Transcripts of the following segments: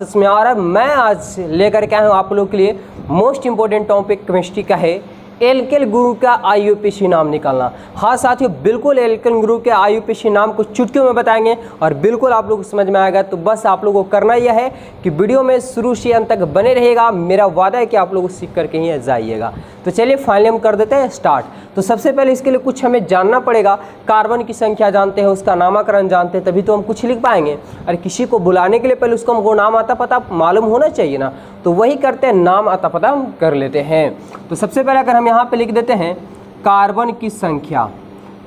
इसमें आ रहा है। मैं आज लेकर के आया हूँ आप लोगों के लिए मोस्ट इंपॉर्टेंट टॉपिक केमिस्ट्री का है एल्केन ग्रुप का आईयूपीएसी नाम निकालना। हाँ साथियों, बिल्कुल एल्केन ग्रुप के आईयूपीएसी नाम को चुटकियों में बताएंगे और बिल्कुल आप लोगों को समझ में आएगा। तो बस आप लोगों को करना यह है कि वीडियो में शुरू से अंत तक बने रहिएगा। मेरा वादा है कि आप लोग सीख करके ही जाइएगा। तो चलिए फाइनली हम कर देते हैं स्टार्ट। तो सबसे पहले इसके लिए कुछ हमें जानना पड़ेगा। कार्बन की संख्या जानते हैं, उसका नामकरण जानते हैं, तभी तो हम कुछ लिख पाएंगे। और किसी को बुलाने के लिए पहले उसको हमको नाम आता पता मालूम होना चाहिए ना। तो वही करते हैं, नाम आता पता हम कर लेते हैं। तो सबसे पहले अगर हम यहाँ पे लिख देते हैं कार्बन की संख्या,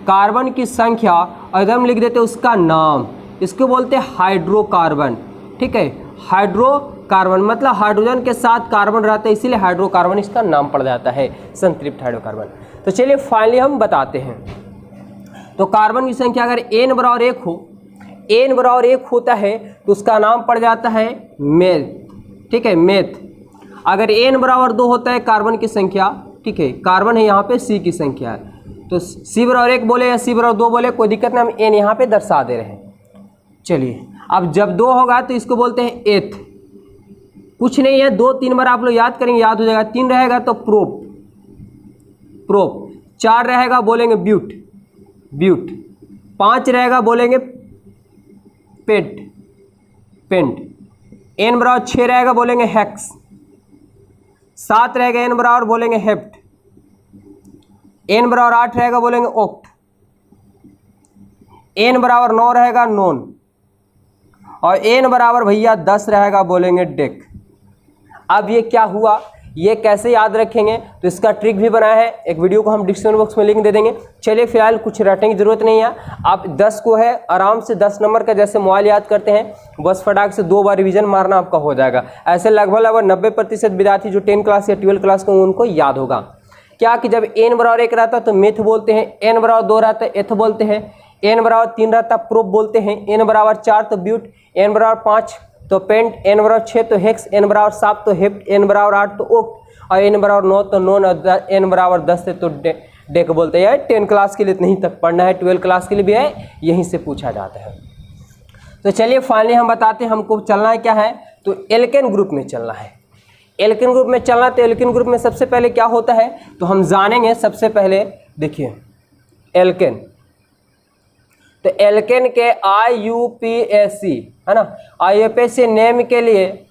कार्बन की संख्या अगर हम लिख देते हैं उसका नाम, इसको बोलते हैं हाइड्रोकार्बन। ठीक है, हाइड्रोकार्बन मतलब हाइड्रोजन के साथ कार्बन रहता है, इसीलिए हाइड्रोकार्बन इसका नाम पड़ जाता है, संतृप्त हाइड्रोकार्बन। तो चलिए फाइनली हम बताते हैं। तो कार्बन की संख्या अगर n बराबर 1 हो, n बराबर 1 होता है तो उसका नाम पड़ जाता है मेथ। ठीक है, मेथ। अगर n बराबर 2 होता है कार्बन की संख्या, ठीक है, कार्बन है यहाँ पे C की संख्या है, तो C बराबर 1 बोले या C बराबर 2 बोले कोई दिक्कत नहीं, हम n यहाँ पे दर्शा दे रहे हैं। चलिए अब जब 2 होगा तो इसको बोलते हैं एथ। कुछ नहीं है, 2 3 बार आप लोग याद करेंगे, याद हो जाएगा। 3 रहेगा तो प्रोप, प्रोप। 4 रहेगा बोलेंगे ब्यूट, ब्यूट। 5 रहेगा बोलेंगे पेट, पेंट। n बराबर 6 रहेगा बोलेंगे हेक्स। 7 रहेगा n बराबर बोलेंगे हेप्ट। n बराबर 8 रहेगा बोलेंगे ऑक्ट। n बराबर 9 रहेगा नॉन। और n बराबर भैया 10 रहेगा बोलेंगे डेक। अब ये क्या हुआ, ये कैसे याद रखेंगे, तो इसका ट्रिक भी बनाया है, एक वीडियो को हम डिस्क्रिप्शन बॉक्स में लिंक दे देंगे। चलिए फिलहाल कुछ रटने की जरूरत नहीं है। आप 10 को है आराम से 10 नंबर का जैसे मोबाइल याद करते हैं, बस फटाक से 2 बार रिवीजन मारना आपका हो जाएगा। ऐसे लगभग 90% विद्यार्थी जो 10 क्लास या 12 क्लास के उनको याद होगा। क्या कि जब n बराबर 1 रहता है तो मेथ बोलते हैं, n बराबर 2 रहता है एथ बोलते हैं, n बराबर 3 रहता है प्रोप बोलते हैं, n बराबर 4 तो ब्यूट, n बराबर 5 तो पेंट, n बराबर 6 तो हेक्स, n बराबर 7 तो हेप्ट, n बराबर 8 तो ओक्ट, और n बराबर 9 तो नॉन, और n बराबर 10 से तो डेक बोलते हैं। 10 क्लास के लिए नहीं तक पढ़ना है, 12 क्लास के लिए भी है, यहीं से पूछा जाता है। तो चलिए फाइनली हम बताते हैं हमको चलना है क्या है, तो एल्केन ग्रुप में चलना है। एल्केन ग्रुप में चलना, तो एल्केन ग्रुप में सबसे पहले क्या होता है तो हम जानेंगे। सबसे पहले देखिए एल्केन, तो एल्केन के आईयूपीएसी है ना, आईयूपीएसी नेम के लिए,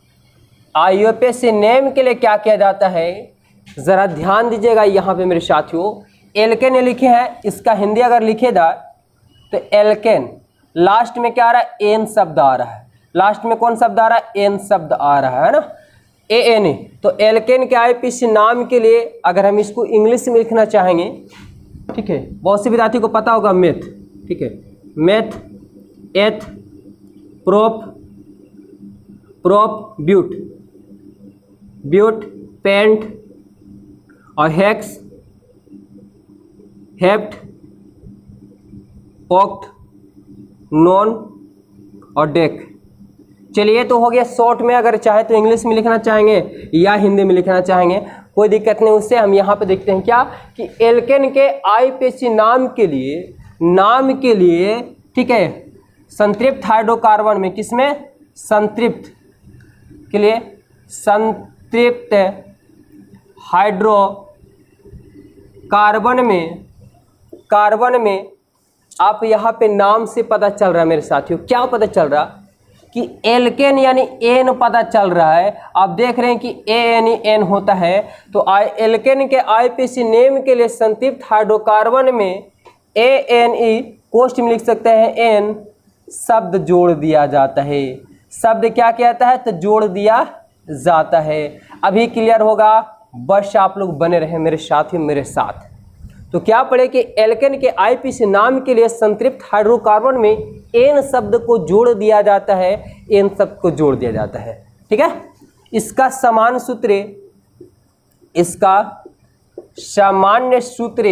आईयूपीएसी नेम के लिए क्या किया जाता है, जरा ध्यान दीजिएगा यहाँ पे मेरे साथियों। एल्केन लिखे हैं, इसका हिंदी अगर लिखे जाए तो एल्केन लास्ट में क्या आ रहा है, एन शब्द आ रहा है। लास्ट में कौन शब्द आ रहा है, एन शब्द आ रहा है ना, ANA। तो एल्केन के आईयूपीएसी नाम के लिए अगर हम इसको इंग्लिश में लिखना चाहेंगे, ठीक है, बहुत से विद्यार्थी को पता होगा मेथ। ठीक है, meth, eth, prop, prop, but, but, pent, और हेक्स, हेप्ट, ऑक्ट, नॉन और डेक। चलिए तो हो गया शॉर्ट में, अगर चाहे तो इंग्लिश में लिखना चाहेंगे या हिंदी में लिखना चाहेंगे कोई दिक्कत नहीं। उससे हम यहाँ पे देखते हैं क्या कि एल्केन के आईयूपीएसी नाम के लिए, नाम के लिए, ठीक है, संतृप्त हाइड्रोकार्बन में, किसमें, संतृप्त के लिए, संतृप्त हाइड्रोकार्बन में, कार्बन में आप यहाँ पे नाम से पता चल रहा है मेरे साथियों, क्या पता चल रहा कि एल्केन यानी एन पता चल रहा है। आप देख रहे हैं कि ANN होता है, तो एल्केन के आईयूपीएसी नेम के लिए संतृप्त हाइड्रोकार्बन में ANE कोष्ठ में लिख सकते हैं N शब्द जोड़ दिया जाता है। शब्द क्या कहता है, तो जोड़ दिया जाता है। अभी क्लियर होगा, बस आप लोग बने रहे मेरे साथियों मेरे साथ। तो क्या पढ़े कि एल्केन के आईयूपीएसी नाम के लिए संतृप्त हाइड्रोकार्बन में एन शब्द को जोड़ दिया जाता है, एन शब्द को जोड़ दिया जाता है। ठीक है, इसका समान सूत्र, इसका सामान्य सूत्र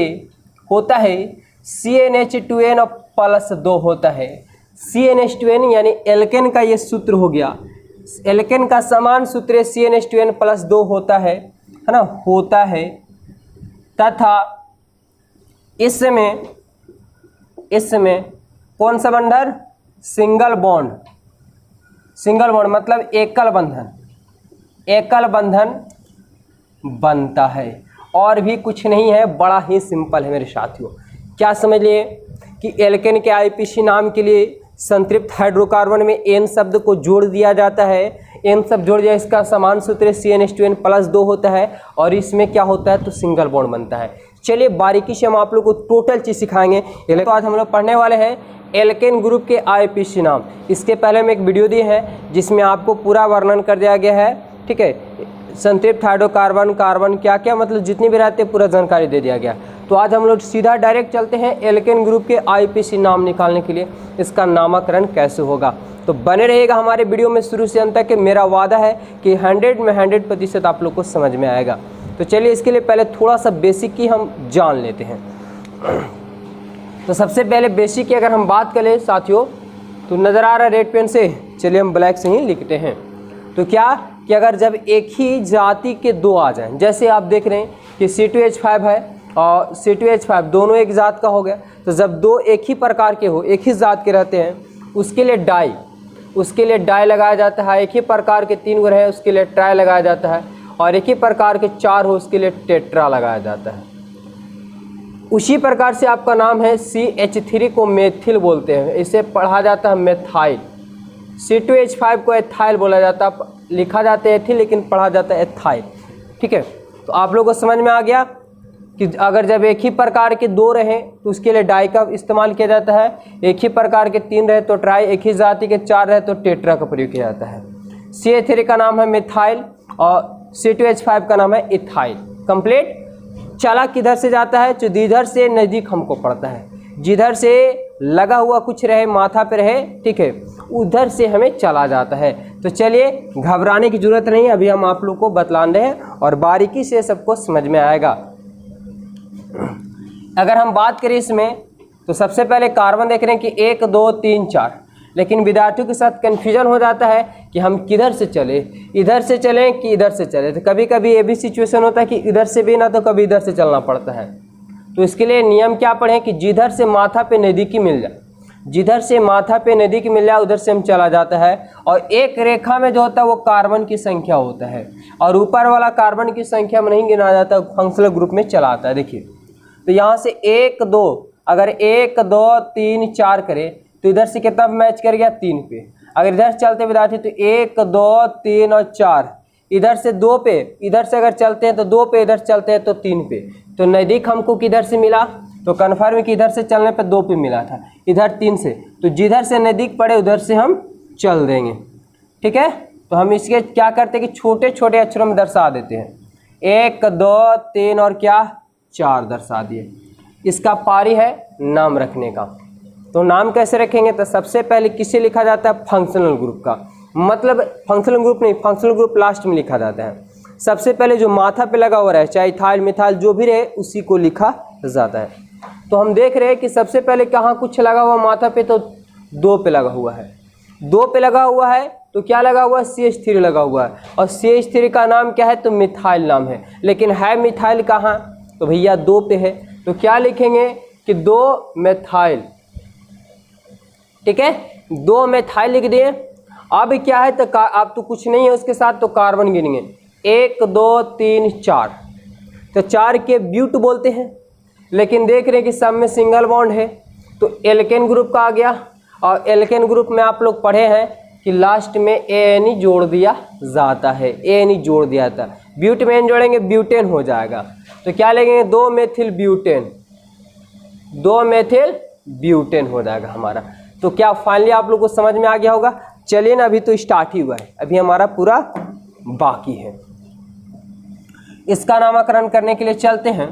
होता है CnH2n+2 होता है। CnH2n यानी एल्केन का ये सूत्र हो गया। एल्केन का समान सूत्र CnH2n+2 होता है ना, होता है। तथा इसमें कौन सा बंधन, सिंगल बॉन्ड, सिंगल बॉन्ड मतलब एकल बंधन, एकल बंधन बनता है। और भी कुछ नहीं है, बड़ा ही सिंपल है मेरे साथियों। क्या समझ लिए कि एल्केन के आईपीसी नाम के लिए संतृप्त हाइड्रोकार्बन में एन शब्द को जोड़ दिया जाता है। एन शब्द जोड़ दिया, इसका समान सूत्र CnH2n+2 होता है और इसमें क्या होता है तो सिंगल बॉन्ड बनता है। चलिए बारीकी से हम आप लोग को टोटल चीज़ सिखाएंगे। तो आज हम लोग पढ़ने वाले हैं एल्केन ग्रुप के आईपीसी नाम। इसके पहले हम एक वीडियो दिए हैं जिसमें आपको पूरा वर्णन कर दिया गया है, ठीक है। संतृप्त हाइड्रोकार्बन, कार्बन क्या क्या मतलब जितनी भी रहते हैं पूरा जानकारी दे दिया गया। तो आज हम लोग सीधा डायरेक्ट चलते हैं एल्केन ग्रुप के आईपीसी नाम निकालने के लिए, इसका नामकरण कैसे होगा। तो बने रहेगा हमारे वीडियो में शुरू से अंत तक। मेरा वादा है कि 100 में 100% आप लोग को समझ में आएगा। तो चलिए इसके लिए पहले थोड़ा सा बेसिक की हम जान लेते हैं। तो सबसे पहले बेसिक की अगर हम बात करें साथियों, तो नज़र आ रहा है रेड पेन से, चलिए हम ब्लैक से ही लिखते हैं। तो क्या कि अगर जब एक ही जाति के दो आ जाएं, जैसे आप देख रहे हैं कि C2H5 है और C2H5 दोनों एक जात का हो गया, तो जब दो एक ही प्रकार के हो, एक ही जात के रहते हैं, उसके लिए डाई लगाया जाता है। एक ही प्रकार के 3 गो रहे उसके लिए ट्राई लगाया जाता है, और एक ही प्रकार के 4 हो उसके लिए टेट्रा लगाया जाता है। उसी प्रकार से आपका नाम है CH3 को मेथिल बोलते हैं, इसे पढ़ा जाता है मेथाइल। C2H5 को एथाइल बोला जाता है, लिखा जाता है एथिल लेकिन पढ़ा जाता है एथाइल, ठीक है। तो आप लोगों को समझ में आ गया कि अगर जब एक ही प्रकार के 2 रहें तो उसके लिए डाई का इस्तेमाल किया जाता है। एक ही प्रकार के 3 रहे तो ट्राई, एक ही जाति के 4 रहे तो टेट्रा का प्रयोग किया जाता है। CH3 का नाम है मिथाइल और C2H5 का नाम है इथाइल। कंप्लीट। चला किधर से जाता है, तो जिधर से नज़दीक हमको पड़ता है, जिधर से लगा हुआ कुछ रहे, माथा पे रहे, ठीक है, उधर से हमें चला जाता है। तो चलिए घबराने की ज़रूरत नहीं, अभी हम आप लोग को बतला रहे हैं और बारीकी से सबको समझ में आएगा। अगर हम बात करें इसमें, तो सबसे पहले कार्बन देख रहे हैं कि 1 2 3 4, लेकिन विद्यार्थियों के साथ कन्फ्यूजन हो जाता है कि हम किधर से चले, इधर से चलें कि इधर से चले। तो कभी कभी ये भी सिचुएशन होता है कि इधर से भी ना तो कभी इधर से चलना पड़ता है। तो इसके लिए नियम क्या पढ़ें कि जिधर से माथा पे नज़दीकी मिल जाए, जिधर से माथा पे नज़दीकी मिल जाए उधर से हम चला जाता है। और एक रेखा में जो होता है वो कार्बन की संख्या होता है, और ऊपर वाला कार्बन की संख्या में नहीं गिना जाता, फंक्शनल ग्रुप में चला आता है। देखिए तो यहाँ से 1 2, अगर 1 2 3 4 करे तो इधर से कितना मैच कर गया 3 पे। अगर इधर चलते विद्यार्थी तो 1 2 3 और 4, इधर से 2 पे, इधर से अगर चलते हैं तो 2 पे, इधर चलते हैं तो 3 पे। तो नज़दीक हमको किधर से मिला, तो कन्फर्म कि इधर से चलने पे 2 पे मिला था, इधर 3 से। तो जिधर से नज़दीक पड़े उधर से हम चल देंगे, ठीक है। तो हम इसके क्या करते हैं कि छोटे छोटे अक्षरों में दर्शा देते हैं, 1 2 3 और क्या 4 दर्शा दिए। इसका पारी है नाम रखने का। तो नाम कैसे रखेंगे, तो सबसे पहले किसे लिखा जाता है, फंक्शनल ग्रुप का, मतलब फंक्शनल ग्रुप नहीं, फंक्शनल ग्रुप लास्ट में लिखा जाता है। सबसे पहले जो माथा पे लगा हुआ रहे, चाहे इथाइल मिथाइल जो भी रहे, उसी को लिखा जाता है। तो हम देख रहे हैं कि सबसे पहले कहाँ कुछ लगा हुआ माथा पे, तो 2 पे लगा हुआ है। 2 पे लगा हुआ है तो क्या लगा हुआ है, CH3 लगा हुआ है, और CH3 का नाम क्या है, तो मिथाइल नाम है। लेकिन है मिथाइल कहाँ, तो भैया 2 पे है। तो क्या लिखेंगे कि 2 मिथाइल, ठीक है, 2 मिथाइल लिख दिए। अब क्या है, तो अब तो कुछ नहीं है उसके साथ, तो कार्बन गिनेंगे 1 2 3 4, तो 4 के ब्यूट बोलते हैं। लेकिन देख रहे हैं कि सब में सिंगल बॉन्ड है, तो एल्केन ग्रुप का आ गया। और एल्केन ग्रुप में आप लोग पढ़े हैं कि लास्ट में ANE जोड़ दिया जाता है, ANE जोड़ दिया था। ब्यूट में जोड़ेंगे ब्यूटेन हो जाएगा। तो क्या लेंगे, 2 मेथिल ब्यूटेन, 2 मेथिल ब्यूटेन हो जाएगा हमारा। तो क्या फाइनली आप लोग को समझ में आ गया होगा। चलिए ना, अभी तो स्टार्ट ही हुआ है, अभी हमारा पूरा बाकी है। इसका नामकरण करने के लिए चलते हैं।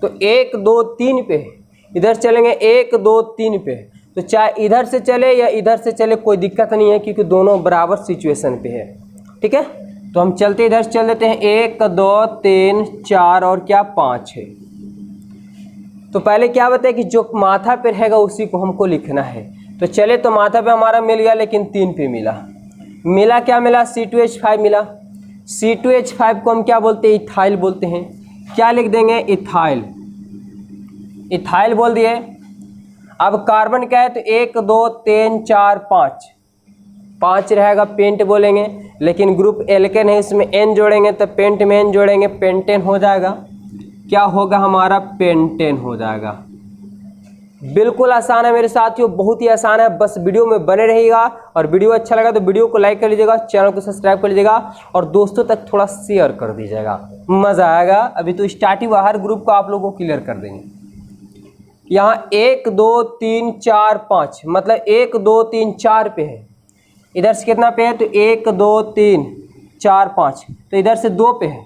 तो 1 2 3 पे इधर चलेंगे, 1 2 3 पे, तो चाहे इधर से चले या इधर से चले कोई दिक्कत नहीं है, क्योंकि दोनों बराबर सिचुएशन पे है, ठीक है। तो हम चलते इधर से चल देते हैं, 1 2 3 4 और क्या 5 है। तो पहले क्या बताए कि जो माथा पे रहेगा उसी को हमको लिखना है। तो चले, तो माथा पे हमारा मिल गया, लेकिन 3 पे मिला क्या मिला, C2H5 मिला। C2H5 को हम क्या बोलते हैं, इथाइल बोलते हैं। क्या लिख देंगे, इथाइल, इथाइल बोल दिए। अब कार्बन क्या है, तो 1 2 3 4 5, 5 रहेगा पेंट बोलेंगे, लेकिन ग्रुप एल्केन है इसमें N जोड़ेंगे तो पेंट में N जोड़ेंगे, पेंटेन हो जाएगा। क्या होगा हमारा? पेंटेन हो जाएगा। बिल्कुल आसान है मेरे साथियों, बहुत ही आसान है। बस वीडियो में बने रहिएगा और वीडियो अच्छा लगा तो वीडियो को लाइक कर लीजिएगा, चैनल को सब्सक्राइब कर लीजिएगा और दोस्तों तक थोड़ा शेयर कर दीजिएगा, मज़ा आएगा। अभी तो स्टार्टिंग हर ग्रुप को आप लोगों को क्लियर कर देंगे। यहाँ 1 2 3 4 5 मतलब 1 2 3 4 पे है। इधर से कितना पे है? तो 1 2 3 4 5, तो इधर से 2 पे है।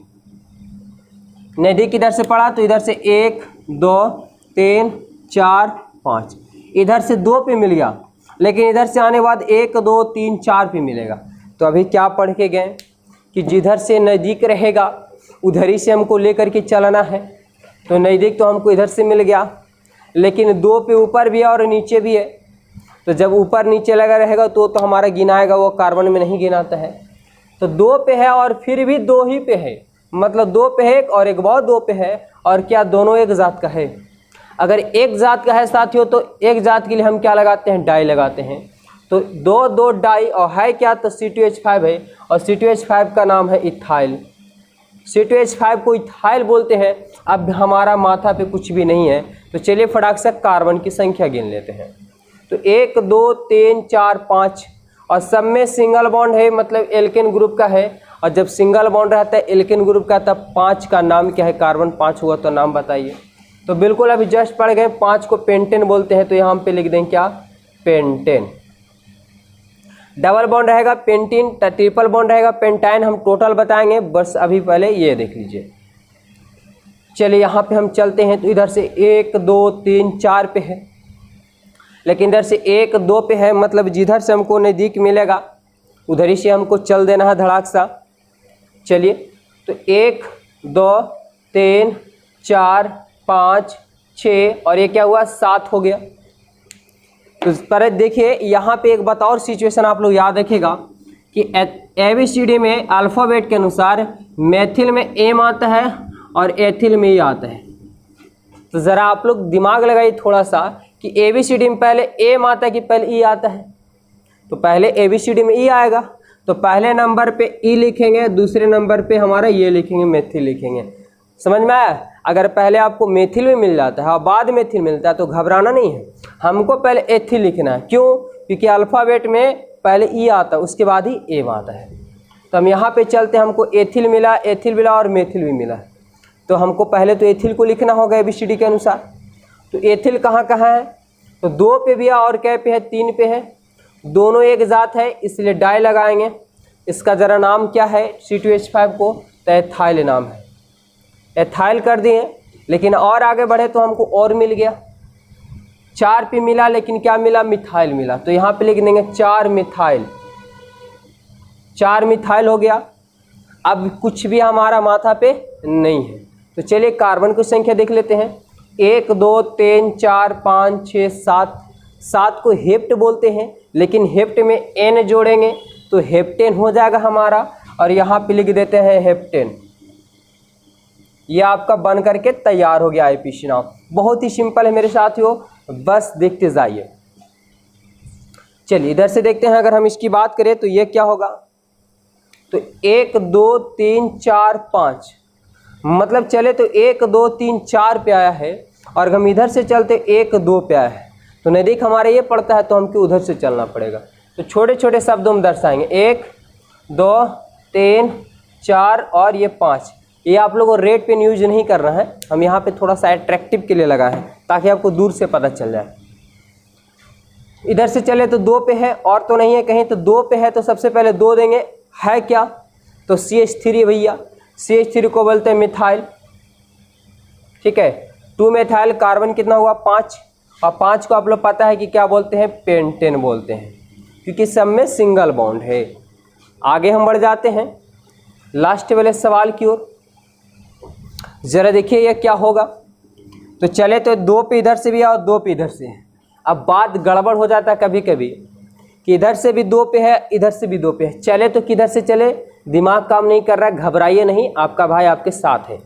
नज़दीक इधर से पढ़ा तो इधर से 1 2 3 4 5, इधर से 2 पे मिल गया, लेकिन इधर से आने के बाद 1 2 3 4 पे मिलेगा। तो अभी क्या पढ़ के गए कि जिधर से नज़दीक रहेगा उधर ही से हमको लेकर के चलना है। तो नज़दीक तो हमको इधर से मिल गया, लेकिन 2 पे ऊपर भी है और नीचे भी है। तो जब ऊपर नीचे लगा रहेगा तो हमारा गिनाएगा, वो कार्बन में नहीं गिनाता है। तो 2 पे है और फिर भी 2 ही पे है, मतलब 2 पे है और एक बार 2 पे है, और क्या दोनों एक जात का है? अगर एक जात का है साथियों तो एक जात के लिए हम क्या लगाते हैं? डाई लगाते हैं। तो 2 2 डाई और है क्या? तो C2H5 है, और C2H5 का नाम है इथाइल। C2H5 को इथाइल बोलते हैं। अब हमारा माथा पे कुछ भी नहीं है, तो चलिए फटाक से कार्बन की संख्या गिन लेते हैं। तो 1 2 3 4 5, और सब में सिंगल बॉन्ड है, मतलब एल्केन ग्रुप का है। और जब सिंगल बॉन्ड रहता है एल्केन ग्रुप का तब 5 का नाम क्या है? कार्बन 5 हुआ तो नाम बताइए। तो बिल्कुल अभी जस्ट पढ़ गए, 5 को पेंटेन बोलते हैं, तो यहाँ पे लिख दें क्या? पेंटेन। डबल बॉन्ड रहेगा पेंटीन, ट्रिपल बॉन्ड रहेगा पेंटाइन। हम टोटल बताएंगे, बस अभी पहले ये देख लीजिए। चलिए यहाँ पे हम चलते हैं, तो इधर से 1 2 3 4 पे है, लेकिन इधर से 1 2 पे है, मतलब जिधर से हमको नज़दीक मिलेगा उधर ही से हमको चल देना है धड़ाक सा। चलिए, तो 1 2 3 4 5 6 और ये क्या हुआ? 7 हो गया। तो पर देखिए यहाँ पे एक बतौर सिचुएशन आप लोग याद रखिएगा कि ABCD में अल्फ़ाबेट के अनुसार मैथिल में एम आता है और एथिल में ई आता है। तो ज़रा आप लोग दिमाग लगाइए थोड़ा सा कि ABCD में पहले एम आता है कि पहले ई आता है? तो पहले ABCD में ई आएगा, तो पहले नंबर पे ई लिखेंगे, दूसरे नंबर पे हमारा ये लिखेंगे, मैथिल लिखेंगे। समझ में आया? अगर पहले आपको मैथिल में मिल जाता है और बाद में एथिल मिलता है तो घबराना नहीं है, हमको पहले एथिल लिखना है। क्यों? क्योंकि अल्फ़ाबेट में पहले ई आता है उसके बाद ही एम आता है। तो हम यहाँ पे चलते हैं, हमको एथिल मिला और मैथिल भी मिला, तो हमको पहले तो एथिल को लिखना होगा ABCD के अनुसार। तो एथिल कहाँ कहाँ है? तो 2 पे भी है और क्या पे है? 3 पे है। दोनों एक जात है इसलिए डाई लगाएंगे। इसका ज़रा नाम क्या है? C2H5 को तो एथाइल नाम है, एथाइल कर दिए। लेकिन और आगे बढ़े तो हमको और मिल गया, 4 पे मिला, लेकिन क्या मिला? मिथाइल मिला। तो यहाँ पे लिख देंगे 4 मिथाइल, 4 मिथाइल हो गया। अब कुछ भी हमारा माथा पे नहीं है। तो चलिए कार्बन की संख्या देख लेते हैं। 1 2 3 4 5 6 7, 7 को हेप्ट बोलते हैं, लेकिन हेप्ट में N जोड़ेंगे तो हेप्टेन हो जाएगा हमारा, और यहाँ पे लिख देते हैं हेप्टेन। ये आपका बन करके तैयार हो गया IPC नाम। बहुत ही सिंपल है मेरे साथियों, बस देखते जाइए। चलिए इधर से देखते हैं, अगर हम इसकी बात करें तो ये क्या होगा? तो 1 2 3 4 5, मतलब चले तो 1 2 3 4 पे आया है, और हम इधर से चलते 1 2 पे आया है। तो नज़दीक हमारे ये पड़ता है तो हमको उधर से चलना पड़ेगा। तो छोटे छोटे शब्दों में दर्शाएंगे, 1 2 3 4 और ये 5। ये आप लोगों को रेड पेन यूज नहीं करना है, हम यहाँ पे थोड़ा सा अट्रैक्टिव के लिए लगा है ताकि आपको दूर से पता चल जाए। इधर से चले तो 2 पे है और तो नहीं है कहीं, तो 2 पे है तो सबसे पहले 2 देंगे, है क्या? तो CH3 भैया, CH3 को बोलते हैं मिथाइल। ठीक है, 2 मिथाइल कार्बन कितना हुआ? 5, और 5 को आप लोग पता है कि क्या बोलते हैं? पेंटेन बोलते हैं, क्योंकि सब में सिंगल बॉन्ड है। आगे हम बढ़ जाते हैं लास्ट वाले सवाल की ओर। ज़रा देखिए ये क्या होगा। तो चले तो 2 पे इधर से भी है और 2 पे इधर से है। अब बात गड़बड़ हो जाता है कभी कभी कि इधर से भी 2 पे है, इधर से भी 2 पे है। चले तो किधर से चले? दिमाग काम नहीं कर रहा है, घबराइए नहीं, आपका भाई आपके साथ है।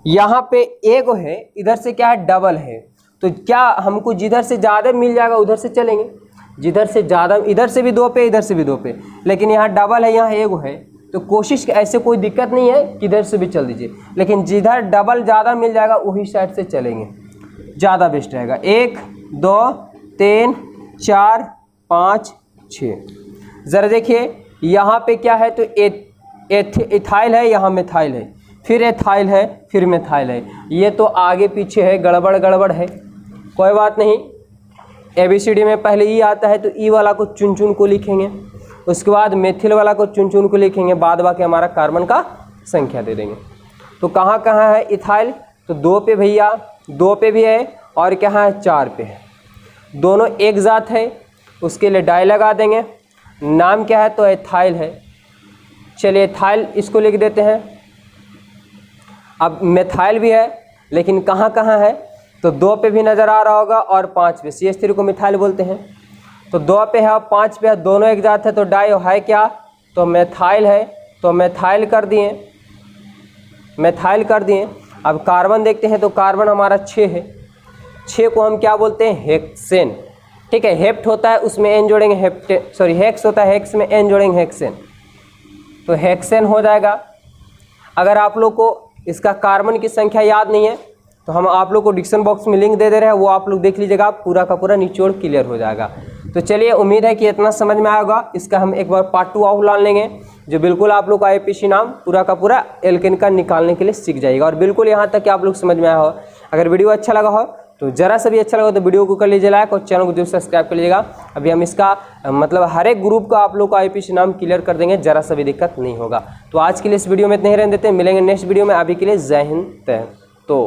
यहाँ पे एक है, इधर से क्या है? डबल है। तो क्या हमको जिधर से ज़्यादा मिल जाएगा उधर से चलेंगे। जिधर से ज़्यादा, इधर से भी 2 पे, इधर से भी 2 पे, लेकिन यहाँ डबल है, यहाँ एगो है, तो कोशिश ऐसे कोई दिक्कत नहीं है कि इधर से भी चल दीजिए, लेकिन जिधर डबल ज़्यादा मिल जाएगा वही साइड से चलेंगे, ज़्यादा बेस्ट रहेगा। 1 2 3 4 5 6। ज़रा देखिए यहाँ पे क्या है, तो इथाइल है, यहाँ मिथाइल है, फिर एथाइल है, फिर मिथाइल है। ये तो आगे पीछे है, गड़बड़ है, कोई बात नहीं। ABCD में पहले ई आता है तो ई वाला को चुन चुन को लिखेंगे, उसके बाद मेथिल वाला को चुन चुन को लिखेंगे, बाद बाकी हमारा कार्बन का संख्या दे देंगे। तो कहाँ कहाँ है इथाइल, तो 2 पे भैया, 2 पे भी है, और कहाँ है 4 पे है। दोनों एक जात है, उसके लिए डाई लगा देंगे। नाम क्या है, तो एथाइल है। चलिए एथाइल इसको लिख देते हैं। अब मेथाइल भी है, लेकिन कहाँ कहाँ है, तो 2 पे भी नज़र आ रहा होगा और 5 पे। CH3 को मिथाइल बोलते हैं। तो 2 पे है और 5 पे है, दोनों एक जात है, तो डाई है क्या, तो मेथाइल है, तो मेथाइल कर दिए, मेथाइल कर दिए। अब कार्बन देखते हैं, तो कार्बन हमारा 6 है। 6 को हम क्या बोलते हैं, हेक्सेन। ठीक है, हेप्ट होता है उसमें एन जोड़ेंगे, हेक्स होता है, हेक्स में एन जोड़ेंगे, हेक्सेन, तो हेक्सेन हो जाएगा। अगर आप लोग को इसका कार्बन की संख्या याद नहीं है तो हम आप लोग को डिस्क्रिप्शन बॉक्स में लिंक दे रहे हैं, वो आप लोग देख लीजिएगा, पूरा का पूरा निचोड़ क्लियर हो जाएगा। तो चलिए उम्मीद है कि इतना समझ में आएगा। इसका हम एक बार पार्ट 2 आउटलाइन लेंगे, जो बिल्कुल आप लोग का IUPAC नाम पूरा का पूरा एल्केन का निकालने के लिए सीख जाएगा, और बिल्कुल यहाँ तक कि आप लोग समझ में आया हो। अगर वीडियो अच्छा लगा हो तो ज़रा सा भी अच्छा लगा तो वीडियो को कर लीजिए लाइक, और चैनल को जरूर सब्सक्राइब कर लीजिएगा। अभी हम इसका मतलब हर एक ग्रुप का आप लोग का IUPAC नाम क्लियर कर देंगे, ज़रा सा भी दिक्कत नहीं होगा। तो आज के लिए इस वीडियो में इतने ही रहने देते हैं, मिलेंगे नेक्स्ट वीडियो में। अभी के लिए जय हिंद। तो